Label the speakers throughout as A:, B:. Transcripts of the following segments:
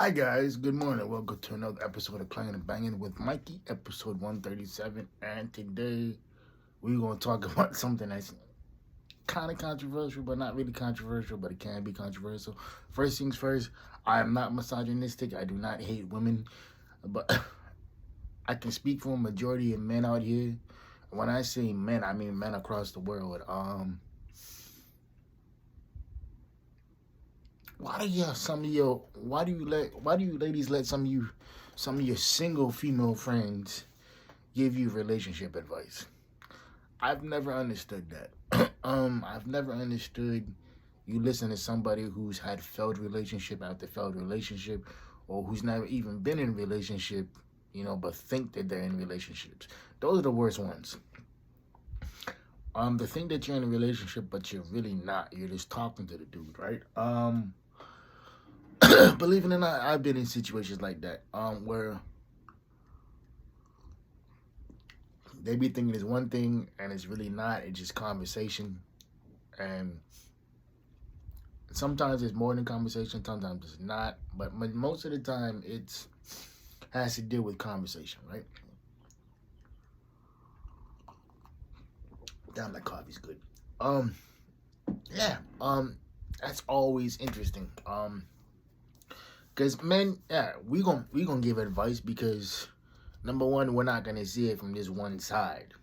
A: Hi guys, good morning. Welcome to another episode of Clangin and Bangin with Mikey, episode 137. And today we're gonna talk about something that's kind of controversial, but not really controversial, but it can be controversial. First things first, I am not misogynistic. I do not hate women, but I can speak for a majority of men out here. When I say men, I mean men across the world. Why do you ladies let some of your single female friends give you relationship advice? I've never understood that. I've never understood you listen to somebody who's had failed relationship after failed relationship, or who's never even been in a relationship, but think that they're in relationships. Those are the worst ones. The thing that you're in a relationship, but you're really not. You're just talking to the dude, right? Believe it or not, I've been in situations like that, where they be thinking it's one thing and it's really not. It's just conversation, and sometimes it's more than conversation. Sometimes it's not, but most of the time it's has to deal with conversation, right? Damn, that coffee's good. Um, yeah. That's always interesting. Because men, yeah, we gonna give advice because number one, we're not gonna see it from this one side.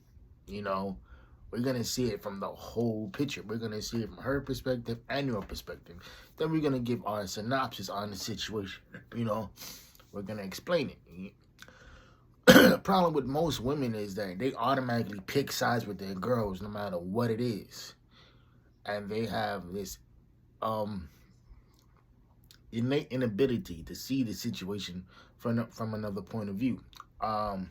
A: You know, we're gonna see it from the whole picture. We're gonna see it from her perspective and your perspective. Then we're gonna give our synopsis on the situation. You know, we're gonna explain it. The problem with most women is that they automatically pick sides with their girls no matter what it is, and they have this um innate inability to see the situation from another point of view. Um,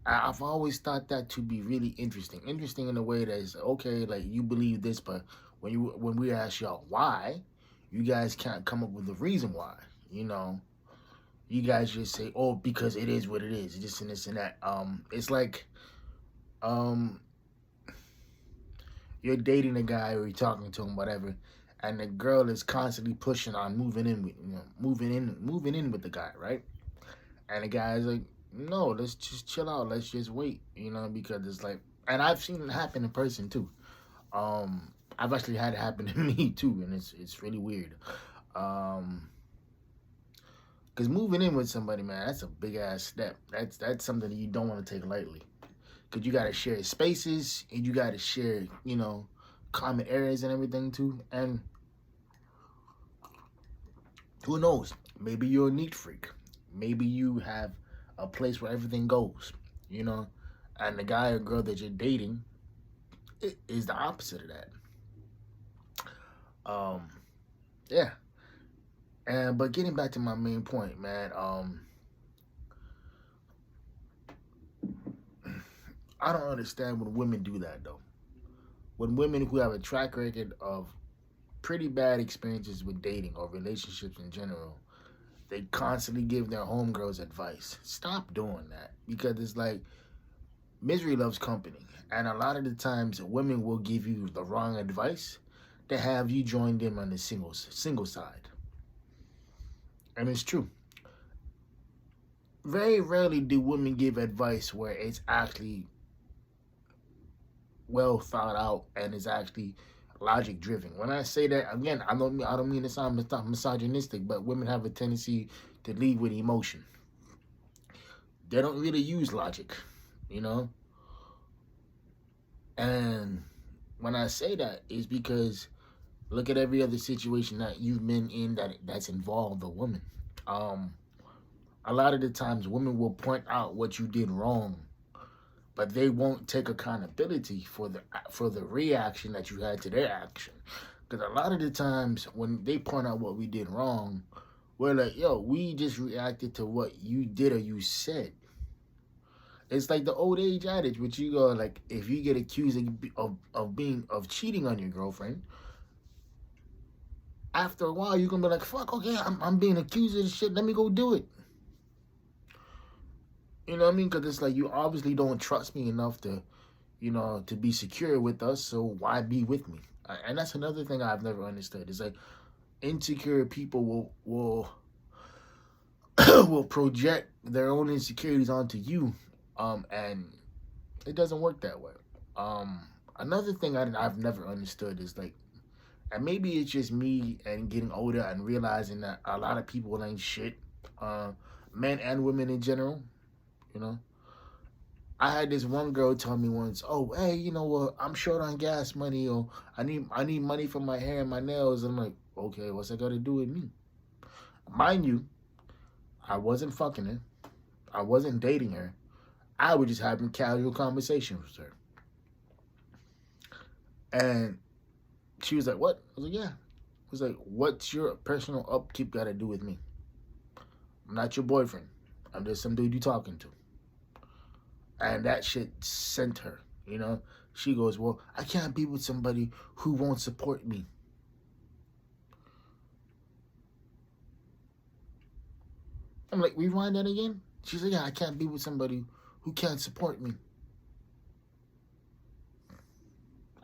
A: I've always thought that to be really interesting. Interesting in a way that is okay, like you believe this, but when we ask y'all why, you guys can't come up with a reason why. You know, you guys just say, "Oh, because it is what it is, this and this and that." It's like um, you're dating a guy or you're talking to him, whatever, and the girl is constantly pushing on moving in with the guy, right? And the guy's like, no, let's just chill out. Let's just wait, because it's like, and I've seen it happen in person too. I've actually had it happen to me too, and it's really weird. Um, because moving in with somebody, man, that's a big ass step. That's something that you don't want to take lightly. Because you got to share spaces and you got to share, common areas and everything too. And who knows? Maybe you're a neat freak. Maybe you have a place where everything goes, you know, and the guy or girl that you're dating is the opposite of that. Um, yeah. And but getting back to my main point, man, I don't understand when women do that though. When women who have a track record of pretty bad experiences with dating or relationships in general, they constantly give their homegirls advice. Stop doing that because it's like misery loves company, and a lot of the times women will give you the wrong advice to have you join them on the single side, and it's true. Very rarely do women give advice where it's actually well thought out and is actually logic driven. When I say that again, I don't mean to sound misogynistic, but women have a tendency to lead with emotion. They don't really use logic, you know. And when I say that, is because look at every other situation that you've been in that's involved a woman. Um, a lot of the times, women will point out what you did wrong, but they won't take accountability for the reaction that you had to their action. Because a lot of the times, when they point out what we did wrong, we're like, "Yo, we just reacted to what you did or you said." It's like the old age adage, which you go like, if you get accused of cheating on your girlfriend, after a while you're gonna be like, fuck, okay, I'm being accused of this shit. Let me go do it. You know what I mean? Because it's like you obviously don't trust me enough to be secure with us. So why be with me? And that's another thing I've never understood. It's like insecure people will will project their own insecurities onto you, and it doesn't work that way. Another thing I've never understood is like, and maybe it's just me and getting older and realizing that a lot of people ain't shit, uh, men and women in general. You know, I had this one girl tell me once, "Oh, hey, I'm short on gas money, or I need money for my hair and my nails." I'm like, "Okay, what's that got to do with me?" Mind you, I wasn't fucking her. I wasn't dating her. I was just having casual conversations with her. And she was like, "What?" I was like, "Yeah." I was like, "What's your personal upkeep got to do with me? I'm not your boyfriend. I'm just some dude you talking to." And that shit sent her, you know? She goes, "Well, I can't be with somebody who won't support me." I'm like, "Rewind that again?" She's like, "Yeah, I can't be with somebody who can't support me.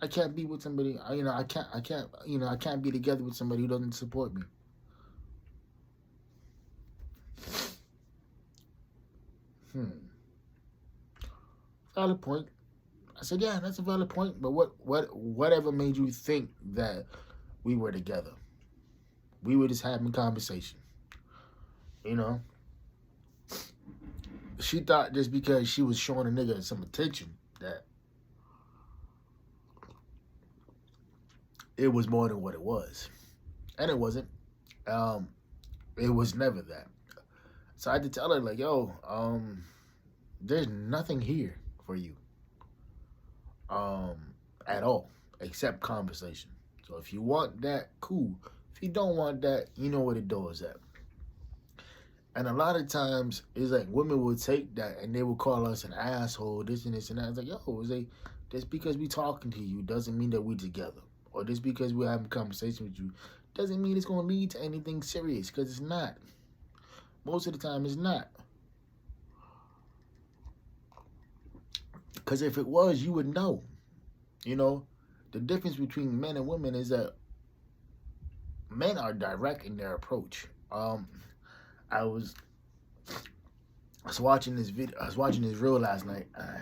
A: I can't be with somebody, I can't be together with somebody who doesn't support me." Valid point. I said, "Yeah, that's a valid point, but whatever made you think that we were together? We were just having conversation, you know?" She thought just because she was showing a nigga some attention that it was more than what it was. And it wasn't. Um, it was never that. So I had to tell her, like, "Yo, there's nothing here for you, um, at all, except conversation. So if you want that, cool. If you don't want that, you know where the door is at." And a lot of times, it's like women will take that and they will call us an asshole, this and this and that. It's like, yo, it's like, just because we talking to you doesn't mean that we together. Or just because we're having a conversation with you doesn't mean it's going to lead to anything serious, because it's not. Most of the time, it's not. Because if it was, you would know. You know, the difference between men and women is that men are direct in their approach. I was watching this video. I was watching this reel last night. I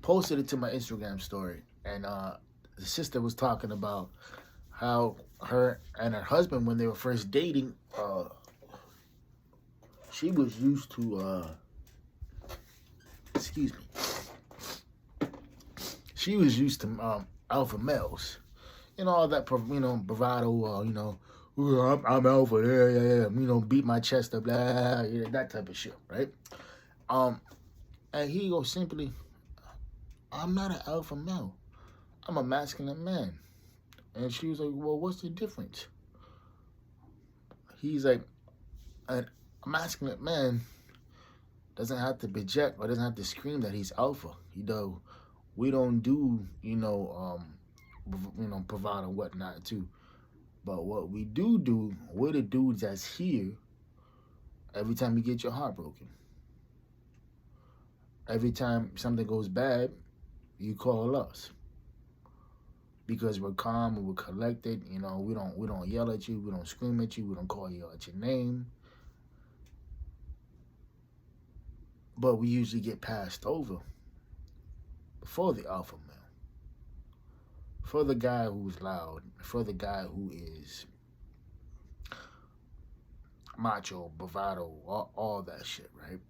A: posted it to my Instagram story, and the sister was talking about how her and her husband, when they were first dating, she was used to excuse me. She was used to alpha males, all that bravado, "Ooh, I'm alpha, yeah, beat my chest up, blah, yeah, that type of shit, right? And he goes simply, "I'm not an alpha male. I'm a masculine man." And she was like, "Well, what's the difference?" He's like, "A masculine man doesn't have to project or doesn't have to scream that he's alpha. We don't do, bravado and whatnot too. But what we do, we're the dudes that's here every time you get your heart broken. Every time something goes bad, you call us. Because we're calm and we're collected, we don't yell at you, we don't scream at you, we don't call you out your name. But we usually get passed over for the alpha male. For the guy who's loud, for the guy who is macho, bravado, all that shit, right?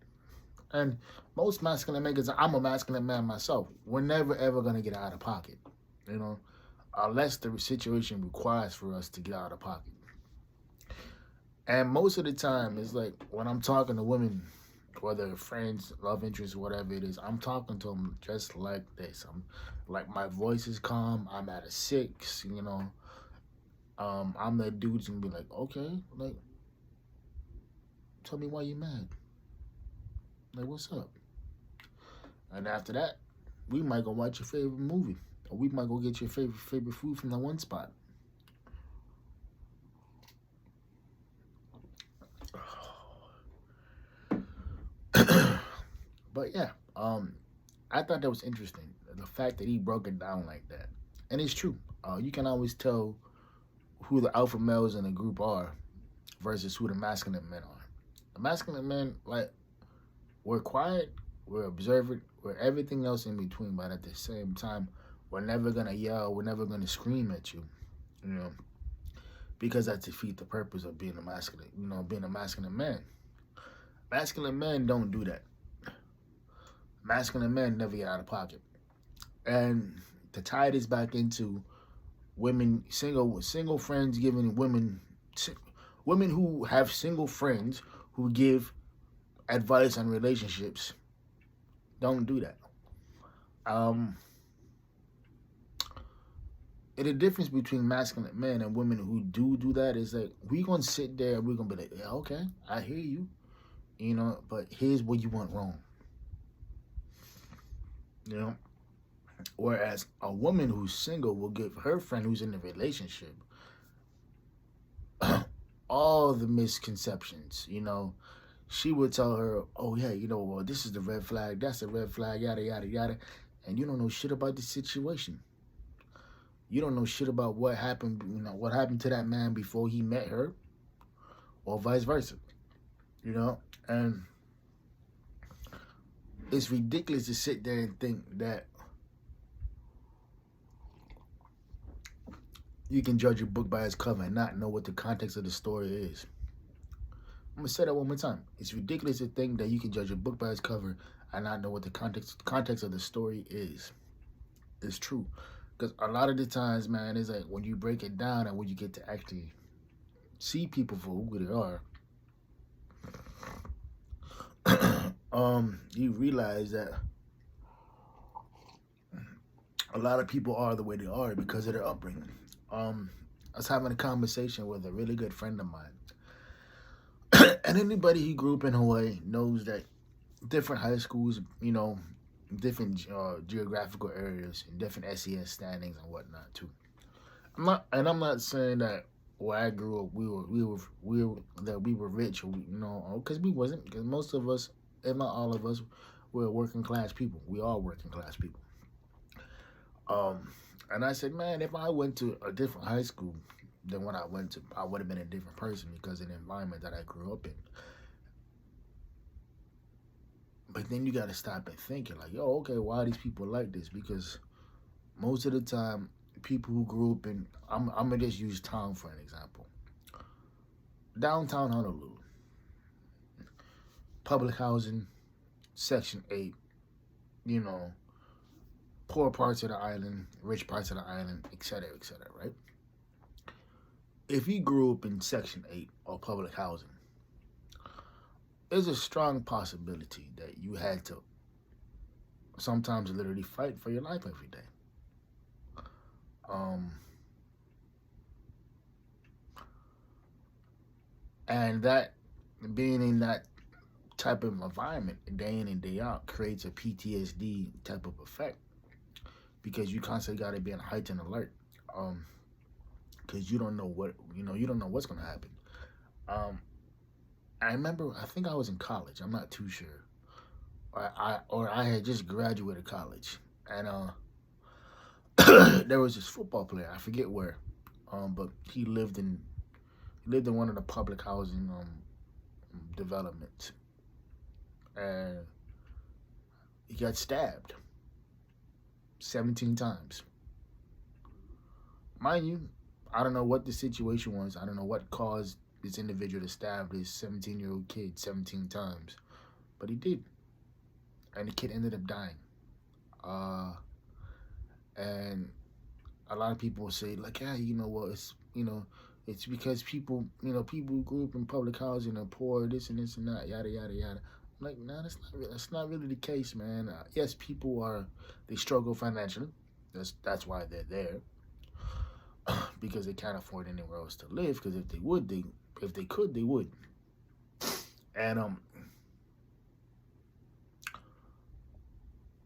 A: And most masculine men, because I'm a masculine man myself, we're never ever gonna get out of pocket, unless the situation requires for us to get out of pocket. And most of the time, it's like when I'm talking to women, whether friends, love interests, whatever it is, I'm talking to them just like this. I'm like, my voice is calm. I'm at a 6, I'm that dude who's gonna be like, "Okay, like, tell me why you mad. Like, what's up?" And after that, we might go watch your favorite movie, or we might go get your favorite food from that one spot. But yeah, I thought that was interesting. The fact that he broke it down like that, and it's true. You can always tell who the alpha males in the group are versus who the masculine men are. A masculine man, like, we're quiet, we're observant, we're everything else in between, but at the same time, we're never gonna yell, we're never gonna scream at you, you know, because that defeats the purpose of being a masculine, being a masculine man. Masculine men don't do that. Masculine men never get out of pocket. And to tie this back into women, single friends giving women who have single friends who give advice on relationships, don't do that. Um, and the difference between masculine men and women who do that is that we gonna sit there and we're gonna be like, yeah, okay, I hear you, but here's what you want wrong, you know. Whereas a woman who's single will give her friend who's in a relationship all the misconceptions, She would tell her, oh, yeah, well, this is the red flag, that's the red flag, yada, yada, yada. And you don't know shit about the situation. You don't know shit about what happened, what happened to that man before he met her, or vice versa, And it's ridiculous to sit there and think that you can judge a book by its cover and not know what the context of the story is. I'm gonna say that one more time. It's ridiculous to think that you can judge a book by its cover and not know what the context of the story is. It's true, because a lot of the times, man, it's like when you break it down and when you get to actually see people for who they are, you realize that a lot of people are the way they are because of their upbringing. I was having a conversation with a really good friend of mine. And anybody who grew up in Hawaii knows that different high schools, different geographical areas and different SES standings and whatnot too. I'm not saying that where I grew up we were rich, or because we wasn't. Because most of us, if not all of us, we're working class people. We are working class people. And I said, man, if I went to a different high school than what I went to, I would have been a different person because of the environment that I grew up in. But then you got to stop and think, like, yo, okay, why are these people like this? Because most of the time, people who grew up in, I'm going to just use town for an example. Downtown Honolulu, public housing, Section 8, poor parts of the island, rich parts of the island, etc., right? If you grew up in Section 8 or public housing, there's a strong possibility that you had to sometimes literally fight for your life every day. And that, being in that type of environment day in and day out, creates a PTSD type of effect, because you constantly got to be on heightened alert, because you don't know what's going to happen. I remember, I think I was in college, I'm not too sure, or I had just graduated college, and there was this football player, I forget where, but he lived in one of the public housing developments, and he got stabbed 17 times. Mind you, I don't know what the situation was. I don't know what caused this individual to stab this 17-year-old kid 17 times, but he did, and the kid ended up dying. And a lot of people will say, like, yeah, it's because people who grew up in public housing are poor, this and this and that, yada yada yada. I'm like, nah, that's not really the case, man. Yes, they struggle financially. That's why they're there. Because they can't afford anywhere else to live. Because if they could, they would. And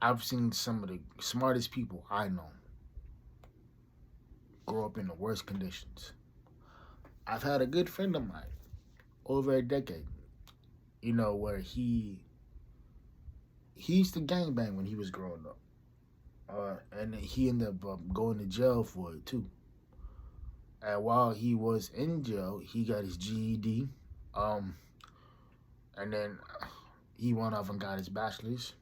A: I've seen some of the smartest people I know grow up in the worst conditions. I've had a good friend of mine over a decade, where he used to gangbang when he was growing up. And he ended up going to jail for it too. And while he was in jail, he got his GED. and then he went off and got his bachelor's,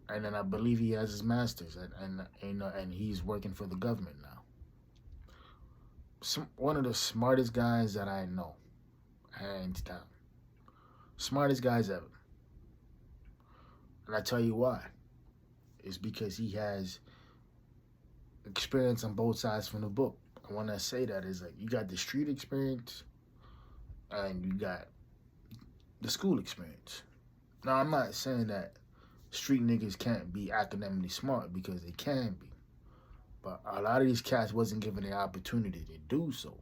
A: and then I believe he has his master's, and he's working for the government now. One of the smartest guys that I know, hands down, smartest guys ever. And I tell you why. It's because he has experience on both sides from the book. And when I say that, is like you got the street experience and you got the school experience. Now, I'm not saying that street niggas can't be academically smart, because they can be. But a lot of these cats wasn't given the opportunity to do so.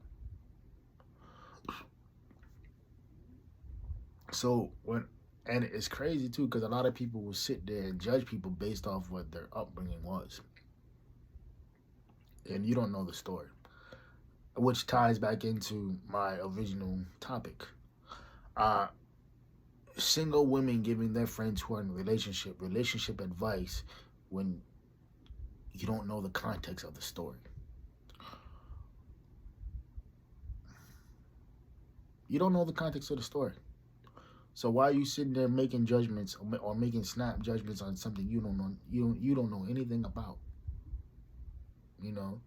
A: And it's crazy too, because a lot of people will sit there and judge people based off what their upbringing was. And you don't know the story. Which ties back into my original topic. Single women giving their friends who are in a relationship advice when you don't know the context of the story. You don't know the context of the story. So why are you sitting there making judgments or making snap judgments on something you don't know you don't know anything about? You know,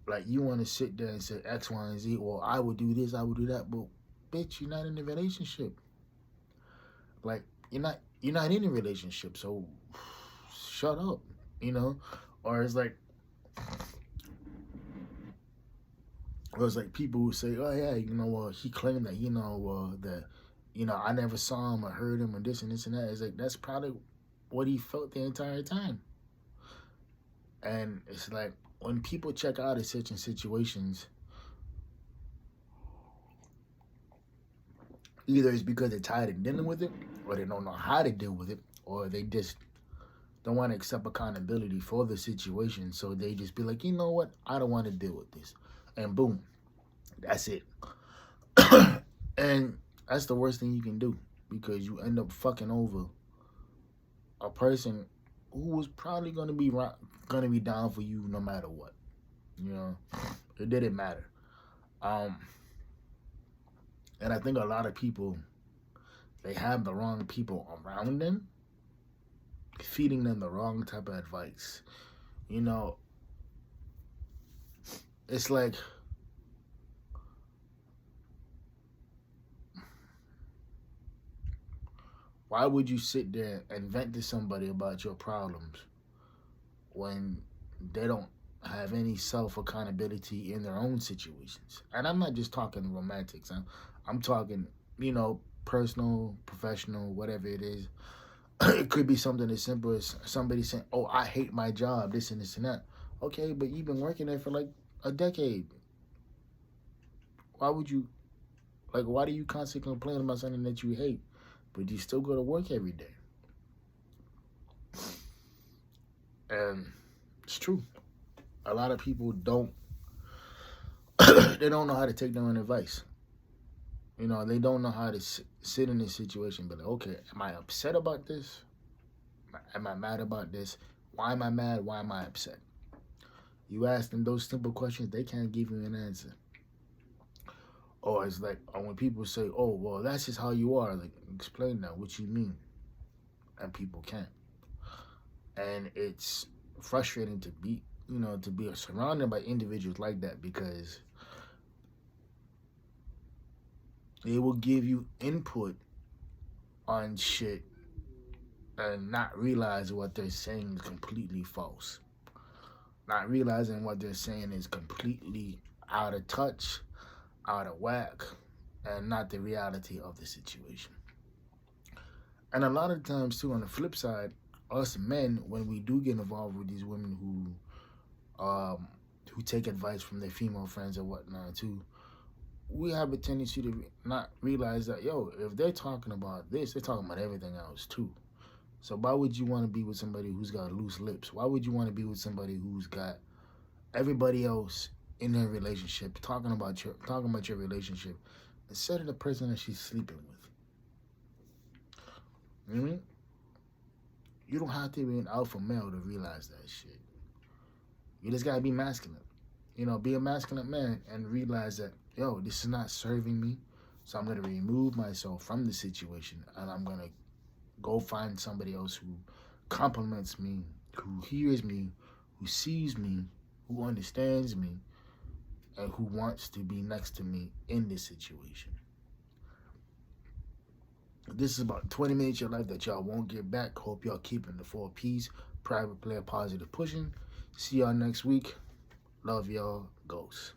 A: like you want to sit there and say X, Y, and Z. Well, I would do this, I would do that, but bitch, you're not in a relationship. Like you're not in a relationship, so shut up. You know, or it's like people who say, oh yeah, he claimed that that. I never saw him or heard him or this and this and that. It's like, that's probably what he felt the entire time. And it's like, when people check out of certain situations, either it's because they're tired of dealing with it, or they don't know how to deal with it, or they just don't want to accept accountability for the situation. So they just be like, you know what? I don't want to deal with this. And boom, that's it. And that's the worst thing you can do, because you end up fucking over a person who was probably gonna be down for you no matter what. It didn't matter. And I think a lot of people, they have the wrong people around them, feeding them the wrong type of advice. It's like, why would you sit there and vent to somebody about your problems when they don't have any self-accountability in their own situations? And I'm not just talking romantics. I'm talking, personal, professional, whatever it is. It could be something as simple as somebody saying, oh, I hate my job, this and this and that. Okay, but you've been working there for like a decade. Why do you constantly complain about something that you hate, but you still go to work every day? And it's true. A lot of people don't they don't know how to take their own advice. They don't know how to sit in this situation, but like, okay, am I upset about this? Am I mad about this? Why am I mad? Why am I upset? You ask them those simple questions, they can't give you an answer. Or it's like, when people say, oh, well, that's just how you are. Like, explain that, what you mean. And people can't. And it's frustrating to be surrounded by individuals like that, because they will give you input on shit and not realize what they're saying is completely false. Not realizing what they're saying is completely out of touch, out of whack, and not the reality of the situation. And a lot of times too, on the flip side, us men, when we do get involved with these women who take advice from their female friends or whatnot too, we have a tendency to not realize that, if they're talking about this, they're talking about everything else too. So why would you want to be with somebody who's got loose lips? Why would you want to be with somebody who's got everybody else in their relationship talking about your relationship instead of the person that she's sleeping with? You know what I mean? You don't have to be an alpha male to realize that shit. You just gotta be masculine. Be a masculine man and realize that, this is not serving me. So I'm going to remove myself from the situation, and I'm going to go find somebody else who compliments me, who hears me, who sees me, who understands me, and who wants to be next to me in this situation. This is about 20 minutes of your life that y'all won't get back. Hope y'all keeping the 4 P's. Private player, positive pushing. See y'all next week. Love y'all. Ghosts.